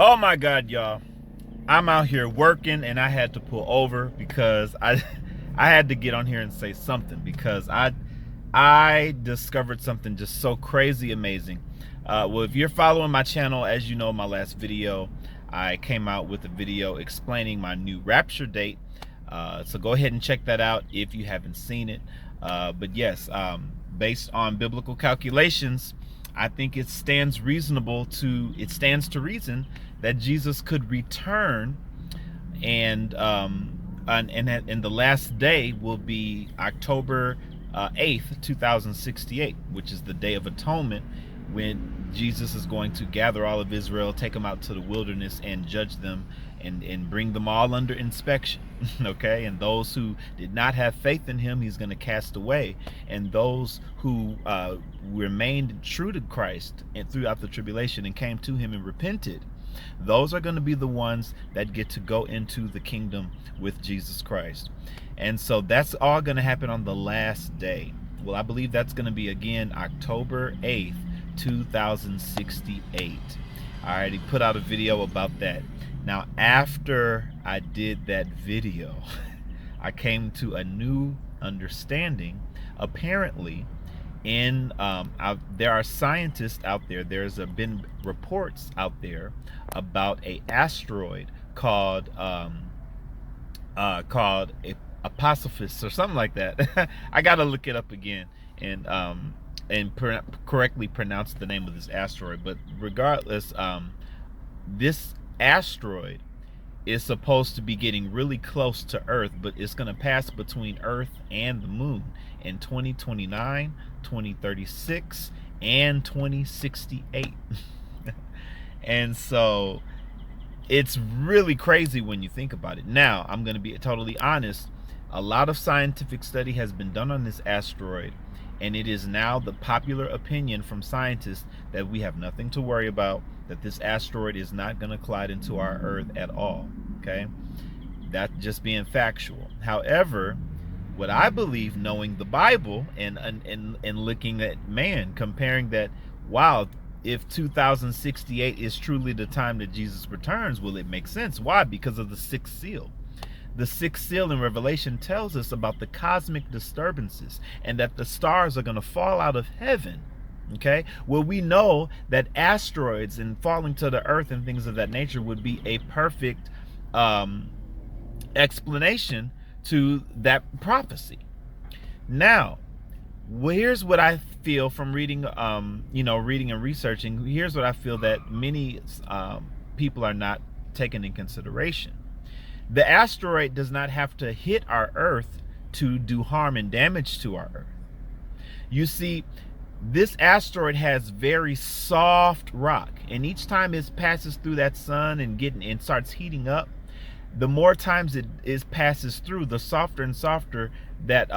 Oh my God, y'all. I'm out here working and I had to pull over because I had to get on here and say something because I discovered something just so crazy amazing. Well, if you're following my channel, as you know, my last video, I came out with a video explaining my new rapture date. So go ahead and check that out if you haven't seen it. But yes, based on biblical calculations, I think it stands to reason that Jesus could return, and the last day will be October 8th, 2068, which is the Day of Atonement, when Jesus is going to gather all of Israel, take them out to the wilderness, and judge them and bring them all under inspection. Okay, and those who did not have faith in him, he's going to cast away, and those who remained true to Christ and throughout the tribulation and came to him and repented, those are going to be the ones that get to go into the kingdom with Jesus Christ. And so that's all going to happen on the last day. Well, I believe that's going to be again October 8th, 2068. I already put out a video about that. Now, after I did that video, I came to a new understanding. Apparently, there are scientists out there. There's been reports out there about a asteroid called Apophis or something like that. I gotta look it up again and correctly pronounce the name of this asteroid. But regardless, this asteroid is supposed to be getting really close to Earth, but it's going to pass between Earth and the moon in 2029, 2036, and 2068. And so it's really crazy when you think about it. Now, I'm going to be totally honest. A lot of scientific study has been done on this asteroid, and it is now the popular opinion from scientists that we have nothing to worry about, that this asteroid is not going to collide into our Earth at all. Okay, that just being factual. However, what I believe, knowing the Bible and looking at comparing that, wow, if 2068 is truly the time that Jesus returns, will it make sense? Why? Because of the sixth seal. The sixth seal in Revelation tells us about the cosmic disturbances and that the stars are going to fall out of heaven. Okay, well, we know that asteroids and falling to the earth and things of that nature would be a perfect explanation to that prophecy. Now, here's what I feel from reading, reading and researching. Here's what I feel that many people are not taking in consideration. The asteroid does not have to hit our Earth to do harm and damage to our Earth. You see, this asteroid has very soft rock, and each time it passes through that sun and starts heating up, the more times it passes through, the softer and softer that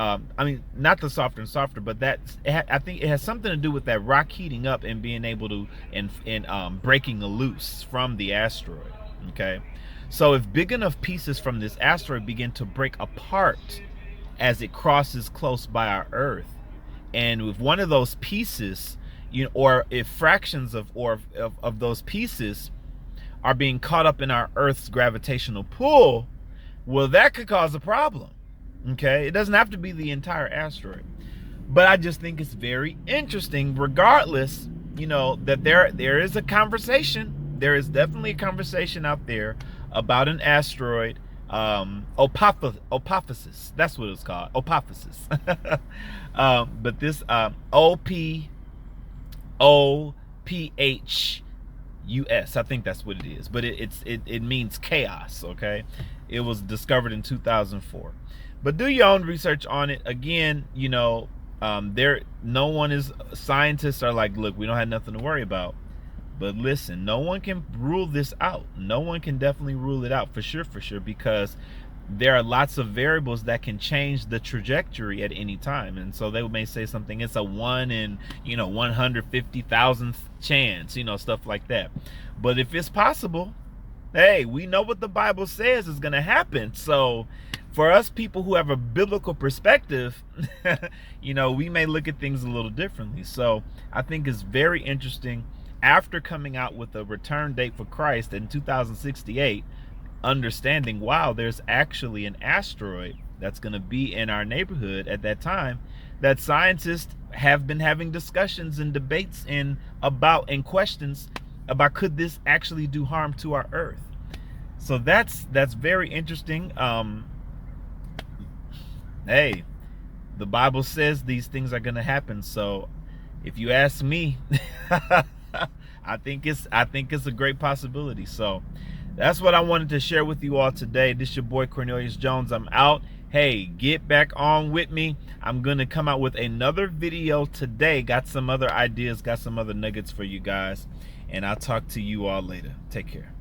not the softer and softer, but I think it has something to do with that rock heating up and being able to and breaking loose from the asteroid. Okay, so if big enough pieces from this asteroid begin to break apart as it crosses close by our Earth, and if one of those pieces, or if fractions of those pieces are being caught up in our Earth's gravitational pull, well, that could cause a problem. Okay, it doesn't have to be the entire asteroid, but I just think it's very interesting. Regardless, that there is a conversation. There is definitely a conversation out there about an asteroid, Opophysis. That's what it's called, Opophysis. But this OPOPHUS, I think that's what it is. But it means chaos. Okay, it was discovered in 2004. But do your own research on it. Again, no one is, scientists are like, look, we don't have nothing to worry about. But listen, no one can rule this out. No one can definitely rule it out for sure, because there are lots of variables that can change the trajectory at any time. And so they may say something, it's a 1 in 150,000th chance, stuff like that. But if it's possible, hey, we know what the Bible says is going to happen. So for us people who have a biblical perspective, we may look at things a little differently. So I think it's very interesting. after coming out with a return date for Christ in 2068, understanding, wow, there's actually an asteroid that's going to be in our neighborhood at that time, that scientists have been having discussions and debates and questions about, could this actually do harm to our Earth? So that's very interesting. Hey, the Bible says these things are going to happen. So if you ask me, I think it's a great possibility. So that's what I wanted to share with you all today. This is your boy Cornelius Jones. I'm out. Hey, get back on with me. I'm going to come out with another video today. Got some other ideas, got some other nuggets for you guys. And I'll talk to you all later. Take care.